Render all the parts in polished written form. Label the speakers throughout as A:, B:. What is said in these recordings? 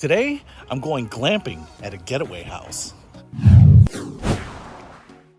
A: Today, I'm going glamping at a Getaway house.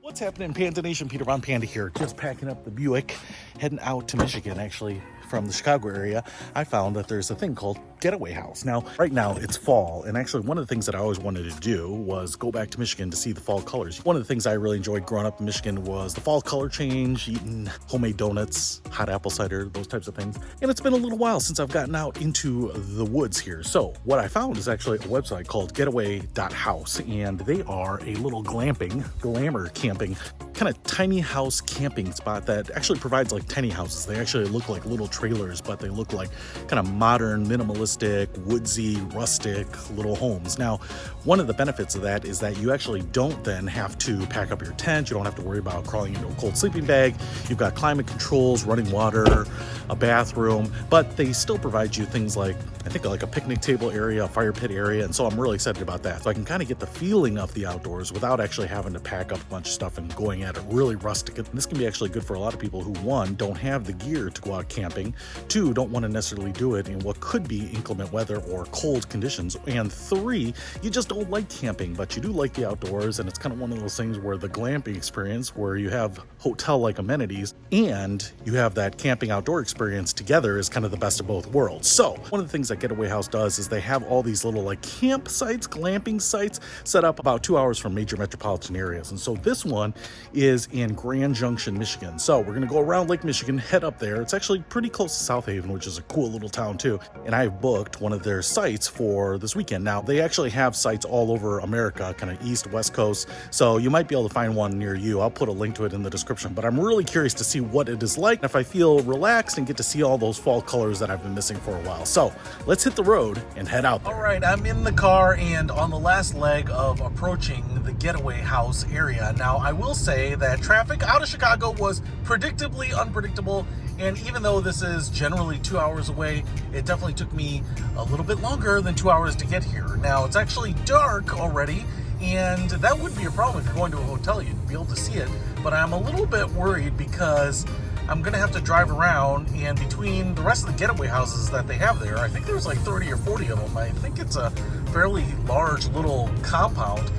A: What's happening, Panda Nation? Peter Von Panda here, just packing up the Buick, heading out to Michigan, actually. From the Chicago area, I found that there's a thing called Getaway House. Now, right now it's fall, and actually one of the things that I always wanted to do was go back to Michigan to see the fall colors. One of the things I really enjoyed growing up in Michigan was the fall color change, eating homemade donuts, hot apple cider, those types of things. And it's been a little while since I've gotten out into the woods here. So what I found is actually a website called getaway.house, and they are a little glamour camping, kind of tiny house camping spot that actually provides like tiny houses. They actually look like little trailers, but they look like kind of modern, minimalistic, woodsy, rustic little homes. Now, one of the benefits of that is that you actually don't then have to pack up your tent. You don't have to worry about crawling into a cold sleeping bag. You've got climate controls, running water, a bathroom, but they still provide you things like, I think, like a picnic table area, a fire pit area, and so I'm really excited about that. So I can kind of get the feeling of the outdoors without actually having to pack up a bunch of stuff and going at it really rustic. And this can be actually good for a lot of people who, one, don't have the gear to go out camping, two, don't want to necessarily do it in what could be inclement weather or cold conditions, and three, you just don't like camping, but you do like the outdoors. And it's kind of one of those things where the glamping experience, where you have hotel-like amenities and you have that camping outdoor experience together, is kind of the best of both worlds. So one of the things that Getaway House does is they have all these little like campsites, glamping sites set up about 2 hours from major metropolitan areas. And so this one is in Grand Junction, Michigan. So we're gonna go around Lake Michigan, head up there. It's actually pretty close to South Haven, which is a cool little town too. And I've booked one of their sites for this weekend. Now, they actually have sites all over America, kind of east, west coast. So you might be able to find one near you. I'll put a link to it in the description, but I'm really curious to see what it is like, if I feel relaxed and get to see all those fall colors that I've been missing for a while. So let's hit the road and head out there. All right, I'm in the car and on the last leg of approaching the Getaway House area. Now, I will say that traffic out of Chicago was predictably unpredictable. And even though this is generally 2 hours away, it definitely took me a little bit longer than 2 hours to get here. Now, it's actually dark already, and that would be a problem if you're going to a hotel. You'd be able to see it, but I'm a little bit worried because I'm gonna have to drive around, and between the rest of the Getaway houses that they have there, I think there's like 30 or 40 of them. I think it's a fairly large little compound.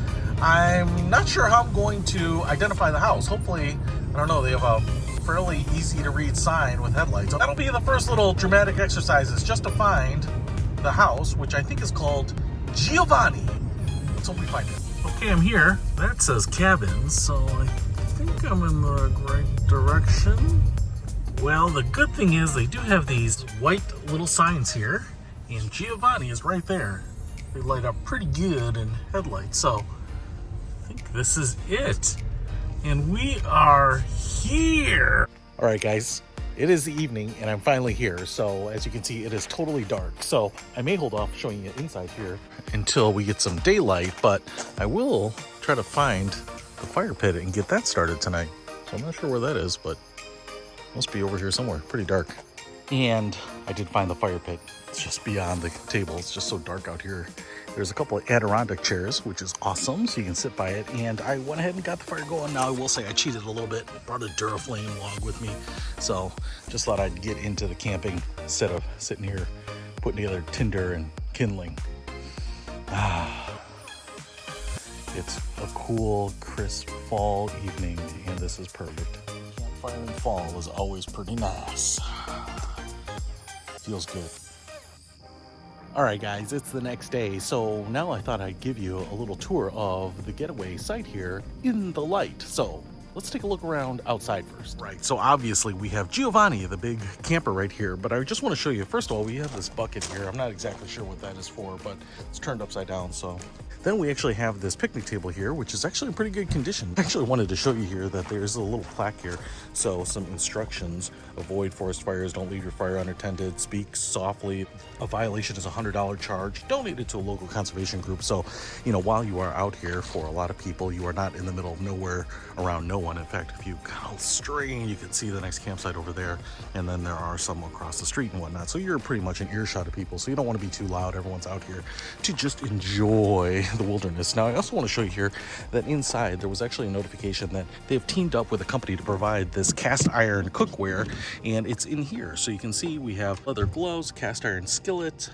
A: I'm not sure how I'm going to identify the house. Hopefully, I don't know, they have a fairly easy to read sign with headlights. So that'll be the first little dramatic exercises, just to find the house, which I think is called Giovanni. Let's hope we find it. Okay, I'm here. That says cabins, so I think I'm in the right direction. Well, the good thing is they do have these white little signs here, and Giovanni is right there. They light up pretty good in headlights, so I think this is it. And we are here. All right, guys, it is the evening and I'm finally here. So as you can see, it is totally dark. So I may hold off showing you inside here until we get some daylight, but I will try to find the fire pit and get that started tonight. So I'm not sure where that is, but it must be over here somewhere. Pretty dark. And I did find the fire pit. It's just beyond the table. It's just so dark out here. There's a couple of Adirondack chairs, which is awesome, so you can sit by it. And I went ahead and got the fire going. Now, I will say I cheated a little bit. Brought a Duraflame along with me. So just thought I'd get into the camping instead of sitting here putting together tinder and kindling. It's a cool, crisp fall evening, and this is perfect. Campfire in fall is always pretty nice. Feels good. All right, guys, it's the next day. So now I thought I'd give you a little tour of the Getaway site here in the light. So let's take a look around outside first. Right, so obviously we have Giovanni, the big camper right here, but I just want to show you, first of all, we have this bucket here. I'm not exactly sure what that is for, but it's turned upside down, so. Then we actually have this picnic table here, which is actually in pretty good condition. I actually wanted to show you here that there's a little plaque here. So some instructions: avoid forest fires, don't leave your fire unattended, speak softly. A violation is a $100 charge. Donate it to a local conservation group. So, you know, while you are out here, for a lot of people, you are not in the middle of nowhere around no one. In fact, if you go straight, you can see the next campsite over there. And then there are some across the street and whatnot. So you're pretty much in earshot of people. So you don't want to be too loud. Everyone's out here to just enjoy the wilderness. Now, I also want to show you here that inside there was actually a notification that they've teamed up with a company to provide this cast iron cookware, and it's in here. So you can see we have leather gloves, cast iron skillet,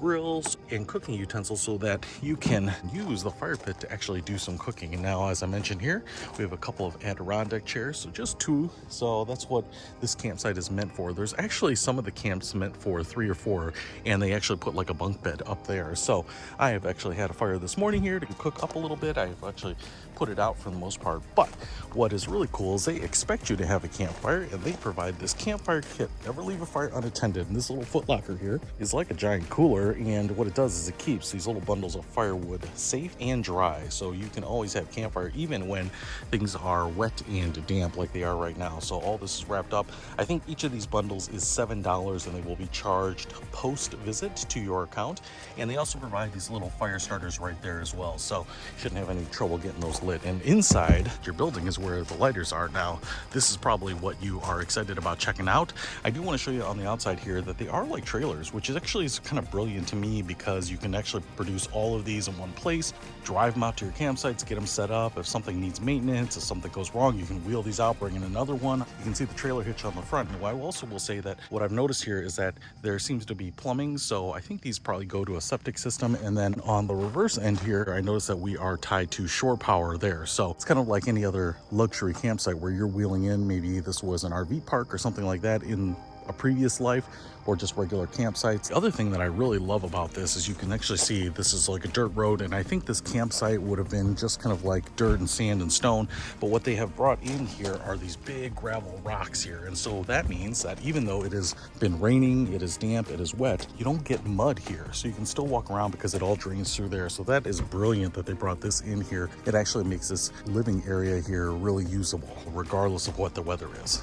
A: grills and cooking utensils so that you can use the fire pit to actually do some cooking. And now, as I mentioned here, we have a couple of Adirondack chairs, so just 2. So that's what this campsite is meant for. There's actually some of the camps meant for 3 or 4, and they actually put like a bunk bed up there. So I have actually had a fire this morning here to cook up a little bit. I've actually put it out for the most part, but what is really cool is they expect you to have a campfire, and they provide this campfire kit. Never leave a fire unattended. And this little footlocker here is like a giant cooler, and what it does is it keeps these little bundles of firewood safe and dry, so you can always have campfire even when things are wet and damp like they are right now. So all this is wrapped up. I think each of these bundles is $7, and they will be charged post visit to your account. And they also provide these little fire starters right there as well, so you shouldn't have any trouble getting those lit. And inside your building is where the lighters are. Now this is probably what you are excited about checking out. I do want to show you on the outside here that they are like trailers, which is actually kind of brilliant to me, because you can actually produce all of these in one place, drive them out to your campsites, get them set up. If something needs maintenance, if something goes wrong, you can wheel these out, bring in another one. You can see the trailer hitch on the front. And I also will say that what I've noticed here is that there seems to be plumbing, so I think these probably go to a septic system. And then on the reverse end here, I noticed that we are tied to shore power there. So it's kind of like any other luxury campsite where you're wheeling in. Maybe this was an RV park or something like that in a previous life, or just regular campsites. The other thing that I really love about this is you can actually see this is like a dirt road, and I think this campsite would have been just kind of like dirt and sand and stone, but what they have brought in here are these big gravel rocks here. And so that means that even though it has been raining, it is damp, it is wet, you don't get mud here, so you can still walk around because it all drains through there. So that is brilliant that they brought this in here. It actually makes this living area here really usable regardless of what the weather is.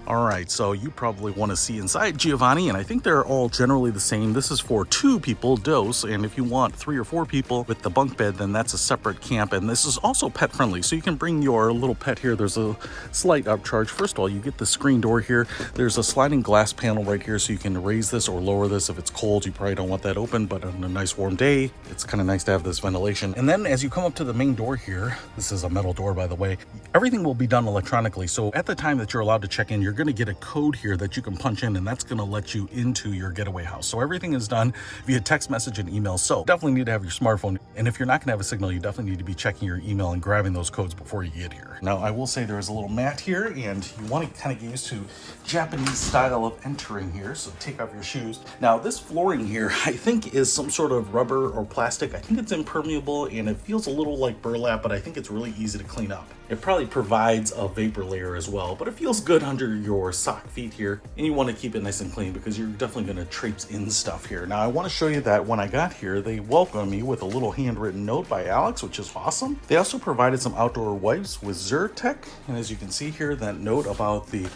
A: All right, so you probably want to see inside Giovanni, and I think they're all generally the same. This is for 2 people dose, and if you want 3 or 4 people with the bunk bed, then that's a separate camp. And this is also pet friendly, so you can bring your little pet here. There's a slight upcharge. First of all, you get the screen door here. There's a sliding glass panel right here, so you can raise this or lower this. If it's cold, you probably don't want that open, but on a nice warm day, it's kind of nice to have this ventilation. And then as you come up to the main door here, this is a metal door, by the way, everything will be done electronically. So at the time that you're allowed to check in, you're going to get a code here that you can punch in, and that's going to let you into your getaway house. So everything is done via text message and email. So definitely need to have your smartphone. And if you're not going to have a signal, you definitely need to be checking your email and grabbing those codes before you get here. Now, I will say there is a little mat here, and you want to kind of get used to Japanese style of entering here. So take off your shoes. Now, this flooring here, I think is some sort of rubber or plastic. I think it's impermeable, and it feels a little like burlap, but I think it's really easy to clean up. It probably provides a vapor layer as well, but it feels good under your sock feet here, and you want to keep it nice and clean because you're definitely going to traipse in stuff here. Now, I want to show you that when I got here, they welcomed me with a little handwritten note by Alex, which is awesome. They also provided some outdoor wipes with Zyrtec, and as you can see here, that note about the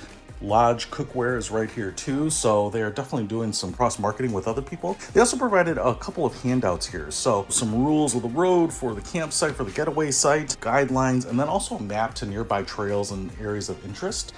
A: Lodge cookware is right here too, so they are definitely doing some cross-marketing with other people. They also provided a couple of handouts here, so some rules of the road for the campsite, for the getaway site, guidelines, and then also a map to nearby trails and areas of interest.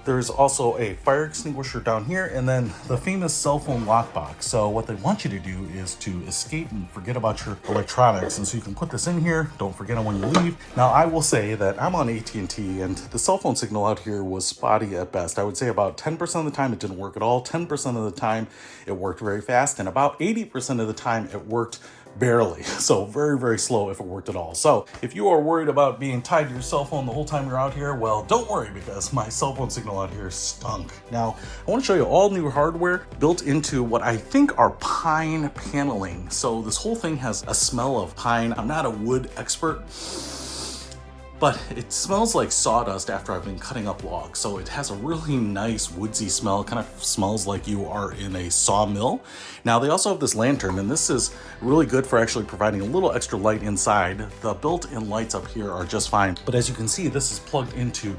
A: There's also a fire extinguisher down here, and then the famous cell phone lockbox. So what they want you to do is to escape and forget about your electronics, and so you can put this in here. Don't forget it when you leave. Now, I will say that I'm on AT&T, and the cell phone signal out here was spotty at best. I would say about 10% of the time it didn't work at all, 10% of the time it worked very fast, and about 80% of the time it worked barely. So very, very slow if it worked at all. So if you are worried about being tied to your cell phone the whole time you're out here, well, don't worry, because my cell phone signal out here stunk. Now, I want to show you all new hardware built into what I think are pine paneling. So this whole thing has a smell of pine. I'm not a wood expert, but it smells like sawdust after I've been cutting up logs. So it has a really nice woodsy smell. It kind of smells like you are in a sawmill. Now, they also have this lantern, and this is really good for actually providing a little extra light inside. The built-in lights up here are just fine, but as you can see, this is plugged into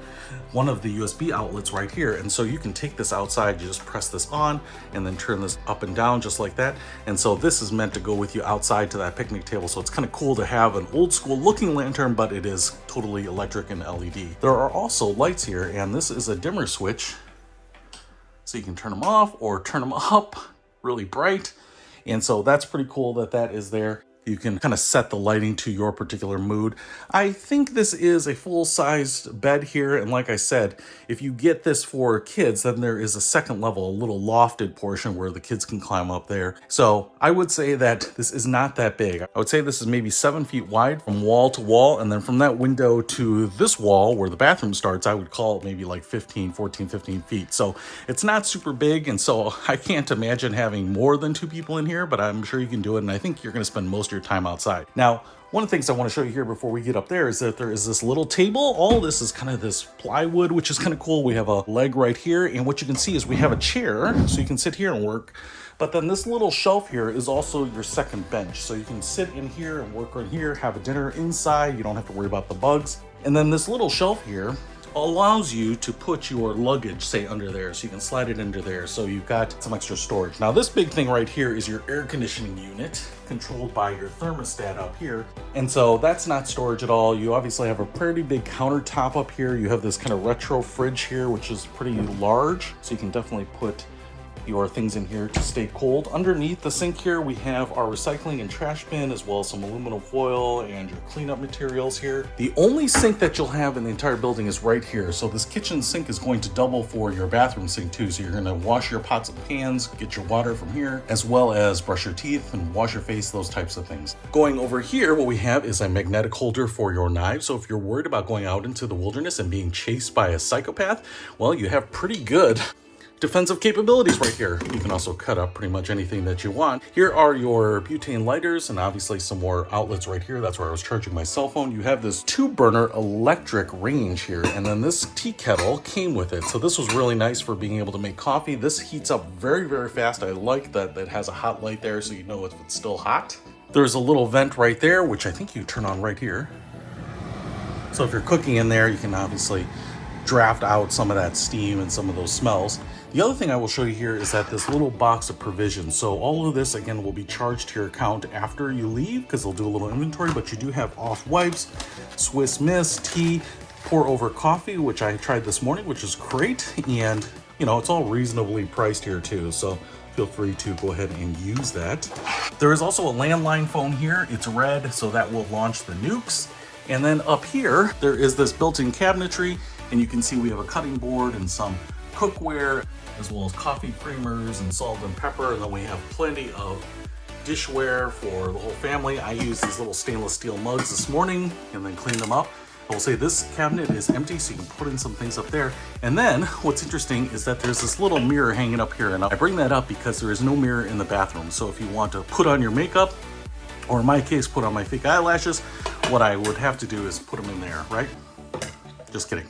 A: one of the USB outlets right here. And so you can take this outside, you just press this on and then turn this up and down just like that. And so this is meant to go with you outside to that picnic table. So it's kind of cool to have an old school looking lantern, but it is totally electric and LED. There are also lights here, and this is a dimmer switch. So you can turn them off or turn them up really bright. And so that's pretty cool that that is there. You can kind of set the lighting to your particular mood. I think this is a full-sized bed here, and like I said, if you get this for kids, then there is a second level, a little lofted portion where the kids can climb up there. So I would say that this is not that big. I would say this is maybe 7 feet wide from wall to wall, and then from that window to this wall where the bathroom starts, I would call it maybe like 15 feet. So it's not super big, and so I can't imagine having more than 2 people in here, but I'm sure you can do it, and I think you're going to spend most your time outside. Now, one of the things I want to show you here before we get up there is that there is this little table. All of this is kind of this plywood, which is kind of cool. We have a leg right here, and what you can see is we have a chair, so you can sit here and work. But then this little shelf here is also your second bench. So you can sit in here and work right here, have a dinner inside. You don't have to worry about the bugs. And then this little shelf here allows you to put your luggage, say, under there, so you can slide it into there, so you've got some extra storage. Now this big thing right here is your air conditioning unit, controlled by your thermostat up here, and so that's not storage at all. You obviously have a pretty big countertop up here. You have this kind of retro fridge here, which is pretty large, so you can definitely put your things in here to stay cold. Underneath the sink here, we have our recycling and trash bin, as well as some aluminum foil and your cleanup materials here. The only sink that you'll have in the entire building is right here. So this kitchen sink is going to double for your bathroom sink too. So you're gonna wash your pots and pans, get your water from here, as well as brush your teeth and wash your face, those types of things. Going over here, what we have is a magnetic holder for your knives. So if you're worried about going out into the wilderness and being chased by a psychopath, well, you have pretty good defensive capabilities right here. You can also cut up pretty much anything that you want. Here are your butane lighters and obviously some more outlets right here. That's where I was charging my cell phone. You have this 2-burner electric range here, and then this tea kettle came with it. So this was really nice for being able to make coffee. This heats up very, very fast. I like that it has a hot light there so you know if it's still hot. There's a little vent right there, which I think you turn on right here. So if you're cooking in there, you can obviously draft out some of that steam and some of those smells. The other thing I will show you here is that this little box of provisions. So all of this, again, will be charged to your account after you leave because they'll do a little inventory, but you do have off wipes, Swiss Miss, tea, pour over coffee, which I tried this morning, which is great. And, you know, it's all reasonably priced here too. So feel free to go ahead and use that. There is also a landline phone here. It's red, so that will launch the nukes. And then up here, there is this built-in cabinetry, and you can see we have a cutting board and some cookware, as well as coffee creamers and salt and pepper. And then we have plenty of dishware for the whole family. I used these little stainless steel mugs this morning and then cleaned them up. I will say this cabinet is empty, so you can put in some things up there. And then what's interesting is that there's this little mirror hanging up here, and I bring that up because there is no mirror in the bathroom. So if you want to put on your makeup, or in my case, put on my fake eyelashes, what I would have to do is put them in there, right? Just kidding.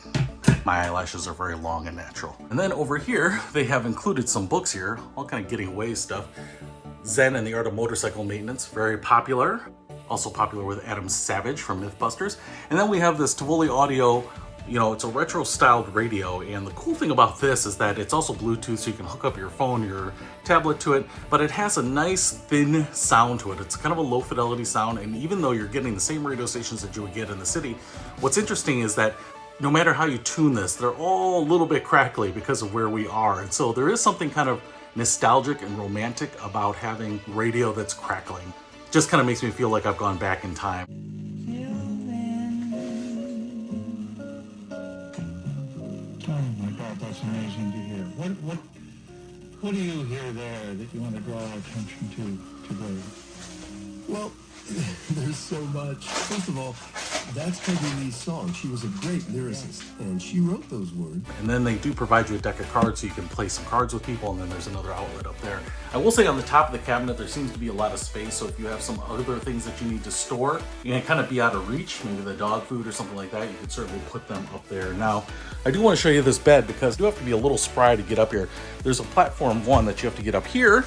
A: My eyelashes are very long and natural. And then over here, they have included some books here, all kind of getting away stuff. Zen and the Art of Motorcycle Maintenance, very popular. Also popular with Adam Savage from Mythbusters. And then we have this Tivoli Audio, you know, it's a retro styled radio. And the cool thing about this is that it's also Bluetooth, so you can hook up your phone, your tablet to it, but it has a nice thin sound to it. It's kind of a low fidelity sound. And even though you're getting the same radio stations that you would get in the city, what's interesting is that no matter how you tune this, they're all a little bit crackly because of where we are. And so there is something kind of nostalgic and romantic about having radio that's crackling. Just kind of makes me feel like I've gone back in time.
B: Oh my God, that's amazing to hear. What do you hear there that you want to draw our attention to today?
C: Well, there's so much. First of all, that's Peggy Lee's song. She was a great lyricist, and she wrote those words.
A: And then they do provide you a deck of cards so you can play some cards with people, and then there's another outlet up there. I will say on the top of the cabinet, there seems to be a lot of space, so if you have some other things that you need to store, you can kind of be out of reach, maybe the dog food or something like that, you can certainly put them up there. Now, I do want to show you this bed because you have to be a little spry to get up here. There's a platform one that you have to get up here,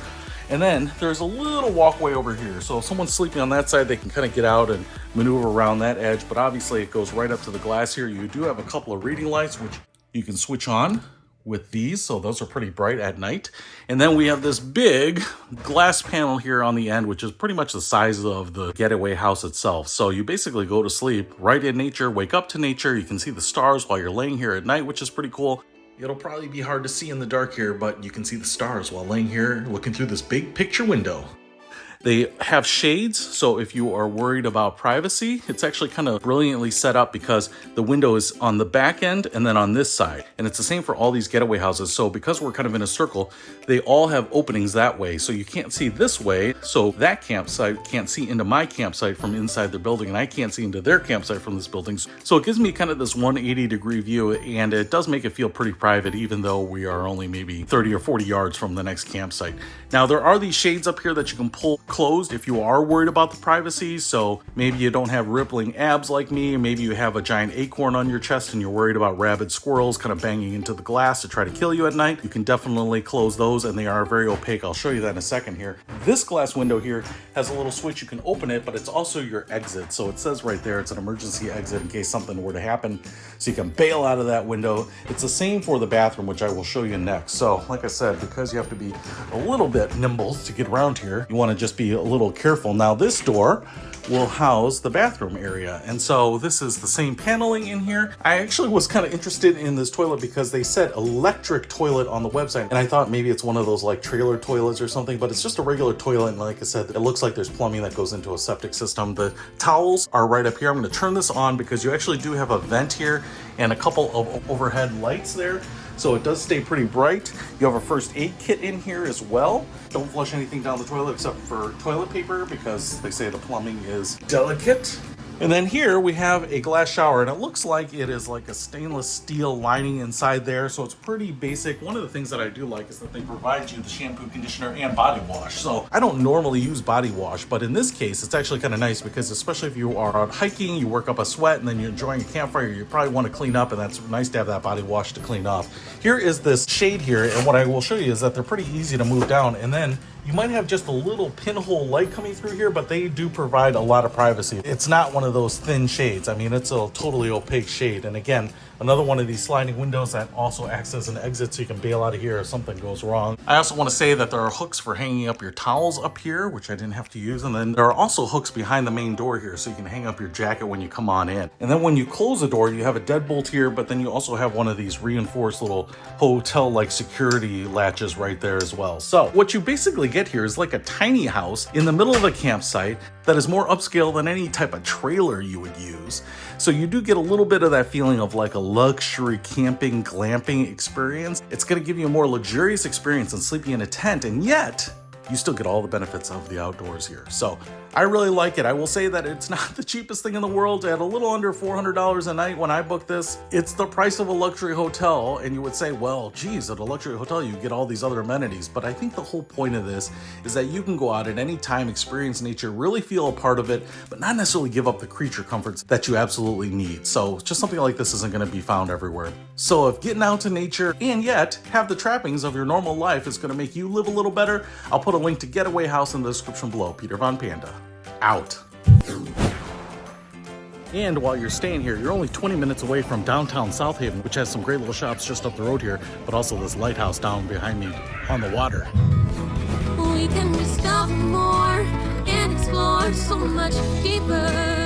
A: and then there's a little walkway over here. So if someone's sleeping on that side, they can kind of get out and maneuver around that edge. But obviously it goes right up to the glass here. You do have a couple of reading lights, which you can switch on with these. So those are pretty bright at night. And then we have this big glass panel here on the end, which is pretty much the size of the Getaway house itself. So you basically go to sleep right in nature, wake up to nature. You can see the stars while you're laying here at night, which is pretty cool. It'll probably be hard to see in the dark here, but you can see the stars while laying here looking through this big picture window. They have shades, so if you are worried about privacy, it's actually kind of brilliantly set up because the window is on the back end and then on this side. And it's the same for all these getaway houses. So because we're kind of in a circle, they all have openings that way. So you can't see this way. So that campsite can't see into my campsite from inside their building, and I can't see into their campsite from this building. So it gives me kind of this 180-degree view, and it does make it feel pretty private, even though we are only maybe 30 or 40 yards from the next campsite. Now, there are these shades up here that you can pull closed if you are worried about the privacy. So maybe you don't have rippling abs like me, maybe you have a giant acorn on your chest and you're worried about rabid squirrels kind of banging into the glass to try to kill you at night. You can definitely close those, and they are very opaque. I'll show you that in a second here. This glass window here has a little switch. You can open it, but it's also your exit. So it says right there, it's an emergency exit in case something were to happen. So you can bail out of that window. It's the same for the bathroom, which I will show you next. So like I said, because you have to be a little bit nimble to get around here, you want to just be a little careful. Now this door will house the bathroom area, and so this is the same paneling in here. I actually was kind of interested in this toilet because they said electric toilet on the website, and I thought maybe it's one of those like trailer toilets or something, but it's just a regular toilet. And like I said, it looks like there's plumbing that goes into a septic system. The towels are right up here. I'm going to turn this on because you actually do have a vent here and a couple of overhead lights there. So it does stay pretty bright. You have a first aid kit in here as well. Don't flush anything down the toilet except for toilet paper because they say the plumbing is delicate. And then here we have a glass shower, and it looks like it is like a stainless steel lining inside there, so it's pretty basic. One of the things that I do like is that they provide you the shampoo, conditioner, and body wash. So I don't normally use body wash, but in this case, it's actually kind of nice because especially if you are out hiking, you work up a sweat, and then you're enjoying a campfire, you probably want to clean up, and that's nice to have that body wash to clean up. Here is this shade here, and what I will show you is that they're pretty easy to move down, and then you might have just a little pinhole light coming through here, but they do provide a lot of privacy. It's not one of those thin shades. I mean, it's a totally opaque shade. And again, another one of these sliding windows that also acts as an exit so you can bail out of here if something goes wrong. I also want to say that there are hooks for hanging up your towels up here, which I didn't have to use. And then there are also hooks behind the main door here so you can hang up your jacket when you come on in. And then when you close the door, you have a deadbolt here, but then you also have one of these reinforced little hotel-like security latches right there as well. So what you basically get here is like a tiny house in the middle of a campsite that is more upscale than any type of trailer you would use. So you do get a little bit of that feeling of like a luxury camping, glamping experience. It's going to give you a more luxurious experience than sleeping in a tent, and yet you still get all the benefits of the outdoors here. So I really like it. I will say that it's not the cheapest thing in the world. At a little under $400 a night when I booked this, it's the price of a luxury hotel. And you would say, well, geez, at a luxury hotel, you get all these other amenities. But I think the whole point of this is that you can go out at any time, experience nature, really feel a part of it, but not necessarily give up the creature comforts that you absolutely need. So just something like this isn't going to be found everywhere. So if getting out to nature and yet have the trappings of your normal life is going to make you live a little better, I'll put a link to Getaway House in the description below. Peter Von Panda, out. And while you're staying here, you're only 20 minutes away from downtown South Haven, which has some great little shops just up the road here, but also this lighthouse down behind me on the water.
D: We can discover more and explore so much deeper.